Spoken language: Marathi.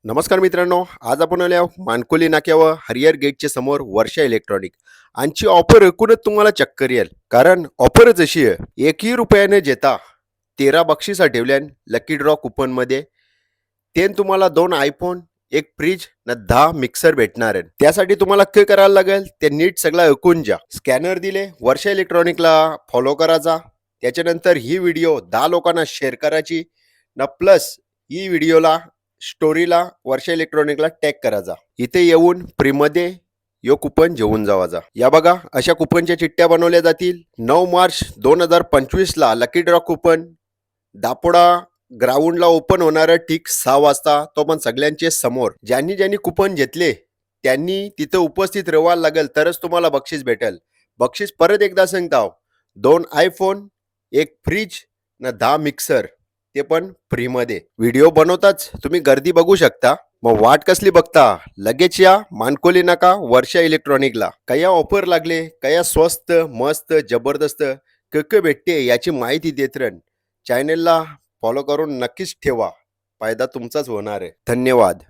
नमस्कार मित्रांनो, आज आपण आलो आहोत मानकोली नाक्यावर हरियर गेटच्या समोर वर्षा इलेक्ट्रॉनिक. आजची ऑफर ऐकूनच तुम्हाला चक्कर येईल. कारण ऑफरच अशी आहे, एकही रुपयाने जेता 13 बक्षिसा ठेवल्यान लकी ड्रॉ कुपन मध्ये. ते तुम्हाला 2 आयफोन, एक फ्रीज न 10 मिक्सर भेटणार आहे. त्यासाठी तुम्हाला काय करायला लागेल ते नीट सगळं ऐकून जा. स्कॅनर दिले, वर्षा इलेक्ट्रॉनिकला फॉलो करायचा. त्याच्यानंतर ही व्हिडिओ 10 लोकांना शेअर करायची न प्लस ही व्हिडिओला स्टोरीला वर्षा इलेक्ट्रॉनिकला टॅग करायचा. इथे येऊन फ्रीमध्ये यो कुपन घेऊन जावाचा. या बघा, अशा कुपनच्या चिठ्ठ्या बनवल्या जातील. 9 मार्च 2025 ला लकी ड्रॉ कुपन दापोडा ग्राउंडला ओपन होणार आहे, ठीक 6 वाजता. तो पण सगळ्यांचे समोर. ज्यांनी ज्यांनी कुपन घेतले त्यांनी तिथे उपस्थित राहायला लागेल, तरच तुम्हाला बक्षीस भेटेल. बक्षीस परत एकदा सांगताव, 2 आयफोन, एक फ्रीज न 10 मिक्सर, ते पण फ्रीमध्ये. व्हिडिओ बनवताच तुम्ही गर्दी बघू शकता. मग वाट कसली बघता, लगेच या मानकोली नाका वर्षा इलेक्ट्रॉनिकला. कया ऑफर लागले, कया स्वस्त मस्त जबरदस्त भेटते याची माहिती देत राहन. चॅनलला फॉलो करून नक्कीच ठेवा. फायदा तुमचाच होणार आहे. धन्यवाद.